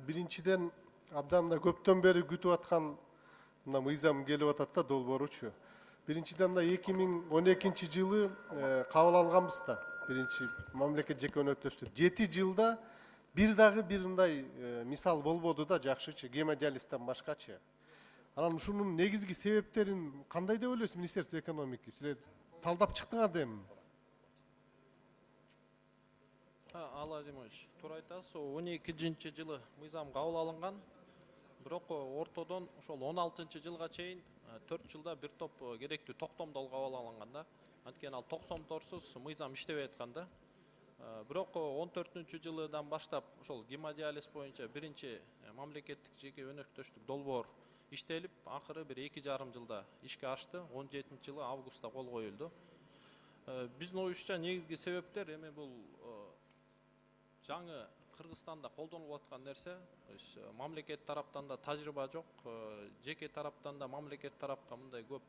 биринчиден абдан мына көптөн бери күтүп аткан мына мыйзам келип атат да долбооручу. Биринчиден мына 2012 жылы кабыл алганбыз да. Биринчи мамлекет жеке өнөктөштүк. 7 жылда бир дагы бир мындай мисал болбоду да жакшычы, гемодиализден башкачы. Анан ушунун негизги себептерин кандай деп ойлойсуз Министерство экономики? Силер талдап чыктыңар дейм. Ал Азимович, туура айтасыз. 12-жылы мыйзам кабыл алынган. Бирок ортодон ошол 16-жылга чейин 4 жылда бир топ керектүү токтомдол кабыл алынган да. Анткени ал токтомдорсуз мыйзам иштебей аткан да. Бирок 14-жылдан баштап ошол гемодиализ боюнча биринчи мамлекеттик жеке өнөктөштүк долбоор иштелип, акыры бир 2,5 жылда ишке ашты. 17-жылы августта кол коюлду. Биздин оюбузча негизги себептер эми бул жаңы Кыргызстанда колдонулуп аткан нерсе. Мамлекет тараптан да тажрыйба жок, жеке тараптан да мамлекет тарапка мындай көп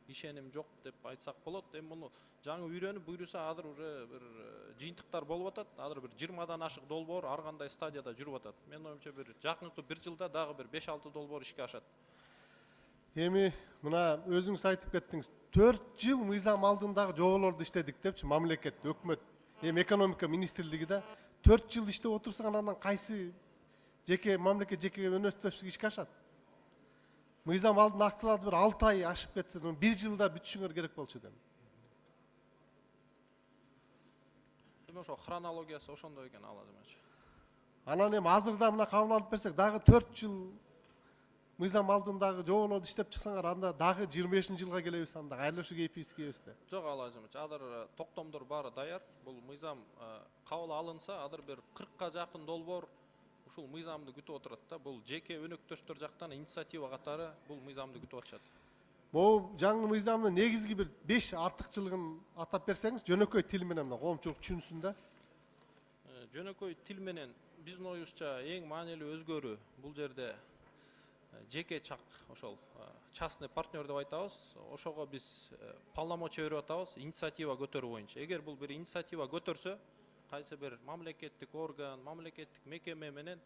ишеним жок деп айтсак болот. Эми муну жаңы үйрөнүп буйруса азыр уже бир жыйынтыктар болуп атат. Азыр бир 20дан ашык долбоор ар кандай стадияда жүрүп атат. Менин оюмча бир жакынкы бир жылда дагы бир 5-6 долбоор ишке ашат. Эми мына өзүңүз айтып кеттиңиз. 4 жыл мыйзам алдындагы жоболорду иштедик депчи мамлекет, өкмөт, эми экономика министрлиги да 4 жыл иштеп отурса анан кайсы жеке мамлекет жеке өнөктөштүк ишке ашат? Мыйзам алдын актыларды бир 6 ай ашып кетсе, 1 жылда бүтүшүңөр керек болчу дейм. Эми ошо хронологиясы ошондой экен ал Азимович. Анан эми азырда мына кабыл алып берсек, дагы 4 жыл мыйзам алдындагы жоболорду иштеп чыксаңар, анда дагы 25-жылга келебиз, анда кайра ушу кейпибиз кийебиз да. Жок ал Азимович, азыр токтомдор баары даяр. Бул мыйзам кабыл алынса, азыр бир 40ка жакын долбоор ушул мыйзамды күтүп отурат да. Бул жеке өнөктөштөр жактан инициатива катары бул мыйзамды күтүп атышат. Бул жаңы мыйзамдын негизги бир 5 артыкчылыгын атап берсеңиз, жөнөкөй тил менен коомчулук түшүнсүн да. Жөнөкөй тил менен биздин оюбузча эң маанилүү өзгөрүү бул жерде жеке чак, ошол частный партнер деп айтабыз. Ошого биз полномочия берип атабыз, инициатива көтөрүү боюнча. Эгер бул бир инициатива көтөрсө, кайсы бир мамлекеттик орган, мамлекеттик мекеме менен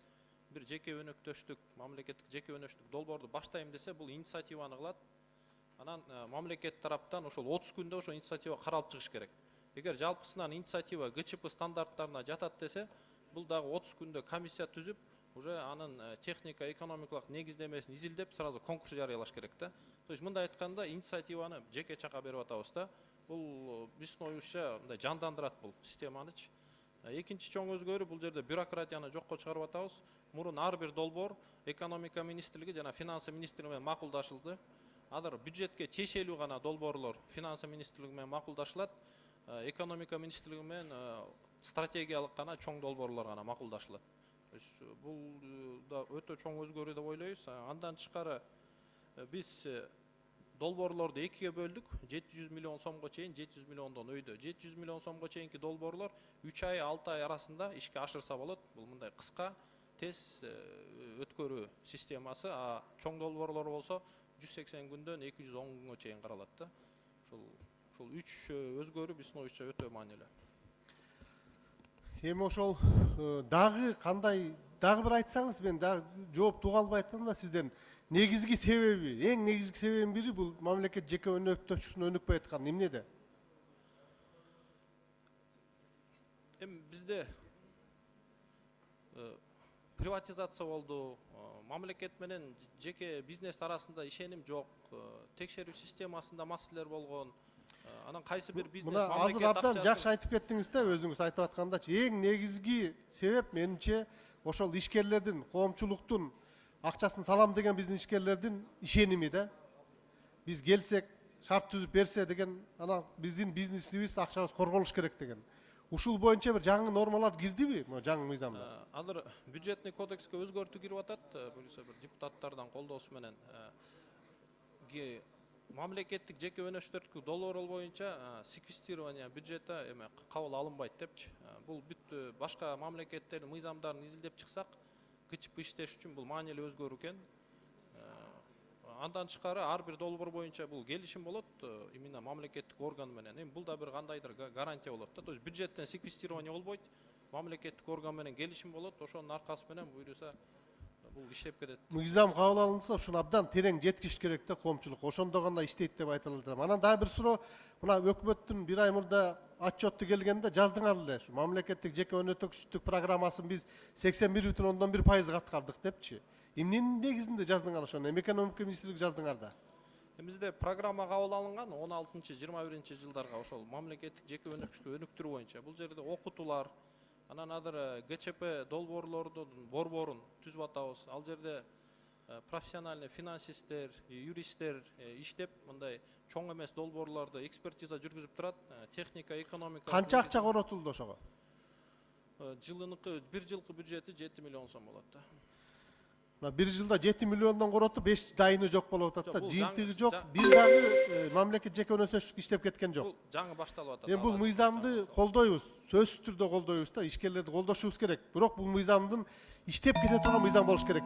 бир жеке өнөктөштүк, мамлекеттик жеке өнөктөштүк долбоорду баштайм десе, бул инициативаны кылат. Анан мамлекет тараптан ошол 30 күндө ошол инициатива каралып чыгыш керек. Эгер жалпысынан инициатива ГЧП стандарттарына жатат десе, бул дагы 30 күндө комиссия түзүп, уже анын техника экономикалык негиздемесин изилдеп, сразу конкурс жарыялаш керек да. То есть мындай айтканда инициативаны жеке чакка берип атабыз да. Бул биздин оюбузча мындай жандандырат бул системанычы. Экинчи чоң өзгөрүү бул жерде бюрократияны жокко чыгарып атабыз. Мурун ар бир долбоор экономика министрлиги жана финансы министрлиги менен макулдашылды. Азыр бюджетке тиешелүү гана долбоорлор финансы министрлиги менен макулдашылат. Экономика министрлиги менен стратегиялык гана чоң долбоорлор гана макулдашылат. Бул да өтө чоң өзгөрүү деп ойлойбуз. Андан тышкары биз долбоорлорду экиге бөлдүк. 700 миллион сомго чейин, 700 миллioндон өйдө. 700 миллион сомго чейинки долбоорлор 3 ай, 6 ай арасында ишке ашырса болот. Бул мындай кыска, тез өткөрүү системасы. Чоң долбоорлор болсо 180 күндөн 210 күнгө чейин каралат да. Ушул 3 өзгөрүү биздин оюбузча өтө маанилүү. Эми ошол дагы кандай, дагы бир айтсаңыз, мен дагы жооп туга албай атам да сизден. Негизги себеби, эң негизги себебинин бири бул мамлекет жеке өнөктөштүктүн өнүкпөй атканы эмнеде? Эми бизде приватизация болду, мамлекет менен жеке бизнес арасында ишеним жок, текшерүү системасында маселелер болгон. Анан кайсы бир бизнес мамлекет акчасы... Азыр абдан жакшы айтып кеттиңиз да, өзүңүз айтып аткандачы. Эң негизги себеп менимче ошол ишкерлердин, коомчулуктун акчасын салам деген биздин ишкерлердин ишеними да. Биз келсек, шарт түзүп берсе деген, анан биздин бизнесибиз, акчабыз корголуш керек деген. Ушул боюнча бир жаңы нормалар кирдиби, жаңы мыйзамда? Азыр бюджетный кодекске өзгөртүү кирип атат, буюрса бир депутаттардан колдоосу менен. Мамлекеттик жеке өнөктөштүк долбоор боюнча секвестирование бюджета эме кабыл алынбайт депчи. Бул бүт башка мамлекеттердин мыйзамдарын изилдеп чыксак, ГЧП иштеш үчүн бул маанилүү өзгөрүү экен. Андан тышкары ар бир долбоор боюнча бул келишим болот, именно мамлекеттик орган менен. Эми бул да бир кандайдыр гарантия болот да. То есть бюджеттен секвестирование болбойт, мамлекеттик орган менен келишим болот, ошонун аркасы менен буйруса бул иштеп кетет. Мыйзам кабыл алынса ушуну абдан терең жеткириш керек да коомчулук. Ошондо гана иштейт деп айта алам. Анан дагы бир суроо, мына өкмөттүн бир ай мурда отчетту келгенде жаздыңар эле, ушу мамлекеттик жеке өнөктүкчүлүк программасын биз 81,1% аткардык депчи. Эмненин негизинде жаздыңар ошону? Экономика министрлиги жаздыңар да. Бизде программа кабыл алынган 16-21 жылдарга ошол мамлекеттик жеке өнөктүрүү боюнча. Бул жерде окутуулар, анан азыр ГЧП долбоорлордун борборун түзүп атабыз. Ал жерде профессиональный финансисттер, юристтер иштеп, мындай чоң эмес долбоорлорду экспертиза жүргүзүп турат. Техника, экономика. Канча акча коротулду ошого? Жылыныкы бир жылкы бюджети 7 миллион сом болот да. Бир жылда 7 миллиондон коротуп 5 дайыны жок болуп атат да. Жок, бул Жыйынтыгы жаңы- жок, бир дагы мамлекет жеке өнөктүкчүлүк иштеп кеткен жок. Бул жаңы башталып атат. Эми бул мыйзамды колдойбуз, сөзсүз түрдө колдойбуз да, ишкерлерди колдошубуз керек. Бирок бул мыйзамдын иштеп кете турган мыйзам болуш керек.